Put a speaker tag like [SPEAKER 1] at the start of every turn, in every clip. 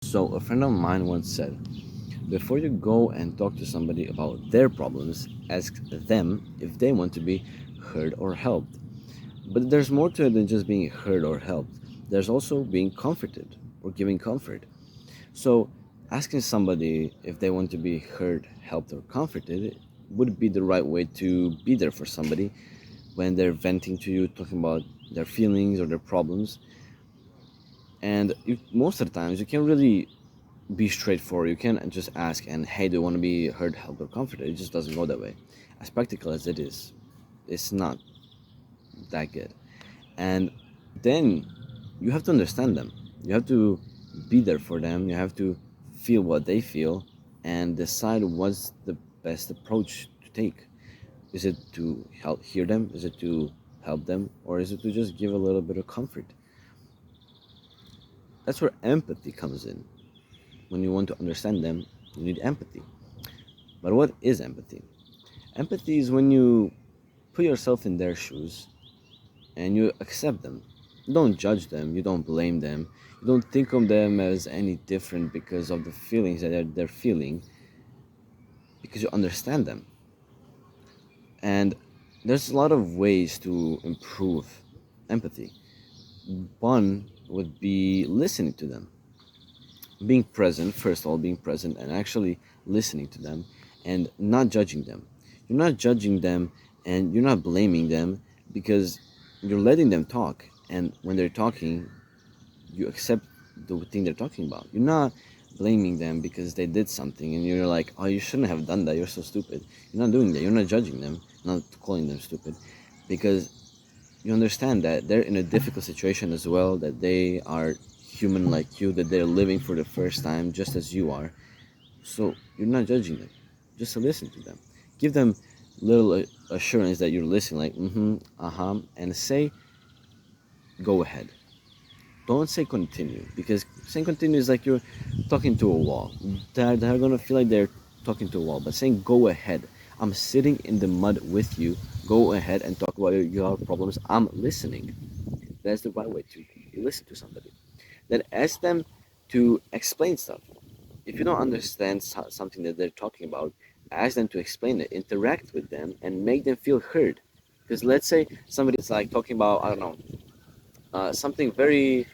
[SPEAKER 1] So, a friend of mine once said, before you go and talk to somebody about their problems, ask them if they want to be heard or helped. But there's more to it than just being heard or helped. There's also being comforted or giving comfort. So, asking somebody if they want to be heard, helped, or comforted would be the right way to be there for somebody when they're venting to you, talking about their feelings or their problems. And most of the times, you can't really be straightforward. You can't just ask and, hey, do you want to be heard, helped, or comforted? It just doesn't go that way. As practical as it is, it's not that good. And then you have to understand them. You have to be there for them. You have to feel what they feel and decide what's the best approach to take. Is it to help hear them? Is it to help them? Or is it to just give a little bit of comfort? That's where empathy comes in. When you want to understand them, you need empathy. But what is empathy? Empathy is when you put yourself in their shoes and you accept them. You don't judge them, you don't blame them, you don't think of them as any different because of the feelings that they're feeling, because you understand them. And there's a lot of ways to improve empathy. One would be listening to them, being present, first of all, being present and actually listening to them and not judging them. You're not judging them and you're not blaming them because you're letting them talk. And when they're talking, you accept the thing they're talking about. You're not blaming them because they did something and you're like, oh, you shouldn't have done that. You're so stupid. You're not doing that. You're not judging them, not calling them stupid, because you understand that they're in a difficult situation as well, that they are human like you, that they're living for the first time just as you are. So you're not judging them, just to listen to them. Give them little assurance that you're listening, like and say, go ahead. Don't say continue, because saying continue is like you're talking to a wall. They're gonna feel like they're talking to a wall. But saying go ahead, I'm sitting in the mud with you. Go ahead and talk about your problems. I'm listening. That's the right way to listen to somebody. Then ask them to explain stuff. If you don't understand something that they're talking about, ask them to explain it. Interact with them and make them feel heard. Because let's say somebody's like talking about, I don't know, something very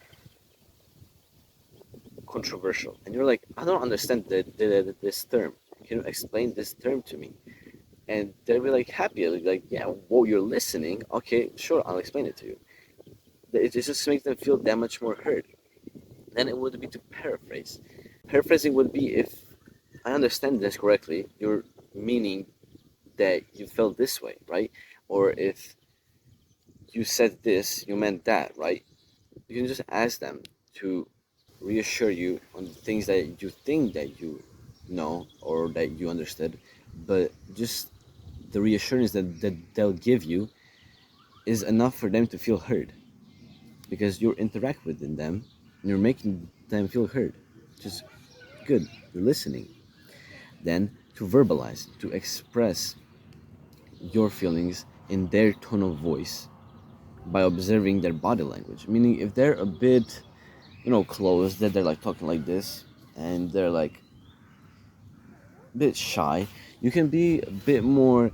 [SPEAKER 1] controversial, and you're like, I don't understand this term. Can you explain this term to me? And they'll be like happy, like, yeah, whoa, you're listening. Okay, sure, I'll explain it to you. It just makes them feel that much more heard. Then it would be to paraphrase. Paraphrasing would be, if I understand this correctly, you're meaning that you felt this way, right? Or if you said this, you meant that, right? You can just ask them to reassure you on the things that you think that you know or that you understood, but just the reassurance that they'll give you is enough for them to feel heard, because you're interacting with them and you're making them feel heard. Just good, you're listening. Then to verbalize, to express your feelings in their tone of voice by observing their body language. Meaning, if they're a bit, closed, that they're like talking like this, and they're like a bit shy, you can be a bit more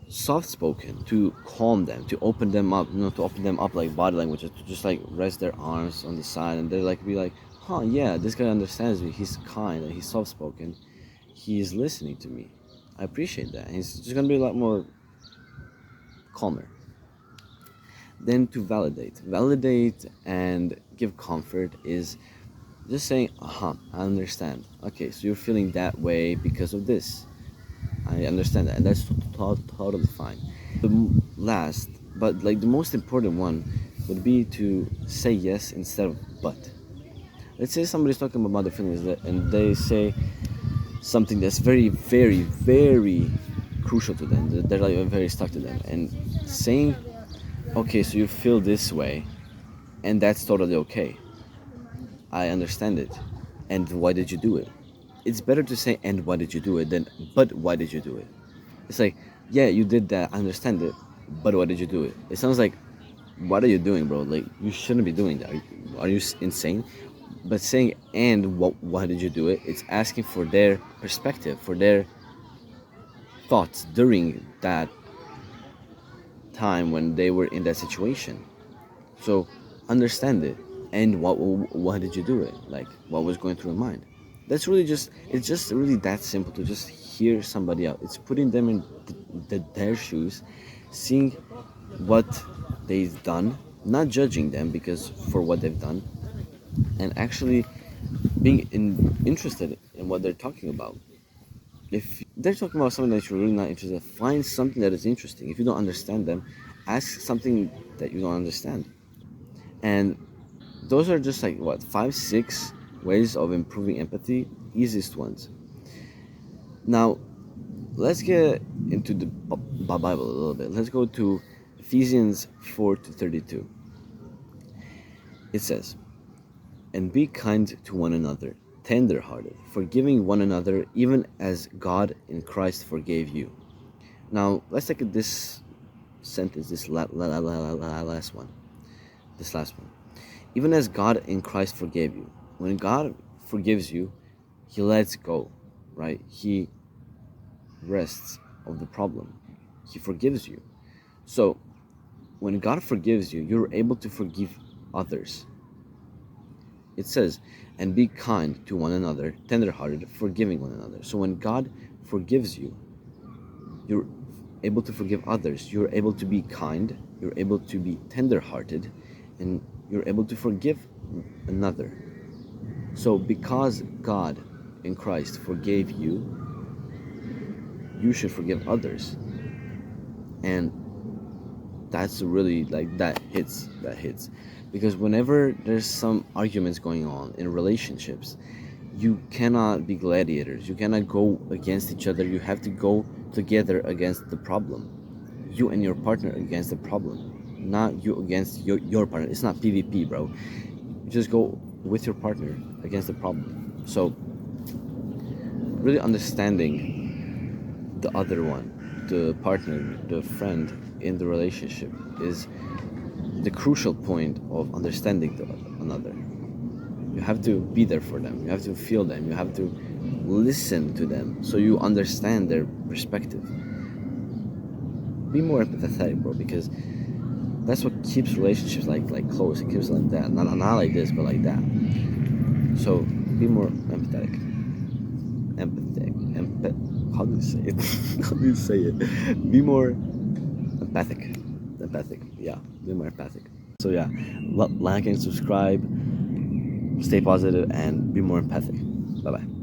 [SPEAKER 1] soft spoken to calm them, to open them up, to open them up like body language, to just like rest their arms on the side, and they're like, be like, huh, yeah, this guy understands me. He's kind, and he's soft spoken. He's listening to me. I appreciate that. And he's just gonna be a lot more calmer. Then to validate and give comfort is just saying, I understand. Okay, so you're feeling that way because of this. I understand that, and that's totally fine. The last, but like the most important one, would be to say yes instead of but. Let's say somebody's talking about their feelings and they say something that's very, very, very crucial to them. They're like very stuck to them, and saying, okay, so you feel this way, and that's totally okay. I understand it. And why did you do it? It's better to say, and why did you do it, than, but why did you do it? It's like, yeah, you did that, I understand it, but why did you do it? It sounds like, what are you doing, bro? Like, you shouldn't be doing that. Are you insane? But saying, and why did you do it? It's asking for their perspective, for their thoughts during that time when they were in that situation. So understand it, and why did you do it? Like, what was going through your mind? That's really just, it's just really that simple to just hear somebody out. It's putting them in their shoes, seeing what they've done, not judging them because for what they've done, and actually being interested in what they're talking about. If they're talking about something that you're really not interested in, find something that is interesting. If you don't understand them, ask something that you don't understand. And those are just like what, 5 6 ways of improving empathy, easiest ones. Now let's get into the Bible a little bit. Let's go to Ephesians 4:32. It says, and be kind to one another, tender-hearted, forgiving one another, even as God in Christ forgave you. Now let's take this sentence, this last one, this last one. Even as God in Christ forgave you. When God forgives you, He lets go, right? He rests of the problem. He forgives you. So when God forgives you, you're able to forgive others. It says, and be kind to one another, tenderhearted, forgiving one another. So when God forgives you, you're able to forgive others. You're able to be kind. You're able to be tenderhearted, and you're able to forgive another. So because God in Christ forgave you, you should forgive others. And that's really like that hits because whenever there's some arguments going on in relationships, you cannot be gladiators. You cannot go against each other. You have to go together against the problem. You and your partner against the problem, not you against your partner. It's not PvP, bro. You just go with your partner against the problem. So really understanding the other one, the partner, the friend in the relationship is the crucial point of understanding another. You have to be there for them. You have to feel them. You have to listen to them so you understand their perspective. Be more empathetic, bro, because that's what keeps relationships like close. It keeps like that, not like this, but like that. So be more empathetic. How do you say it? How do you say it? Be more empathic. Empathic. Yeah, be more empathic. So yeah, like and subscribe. Stay positive and be more empathic. Bye bye.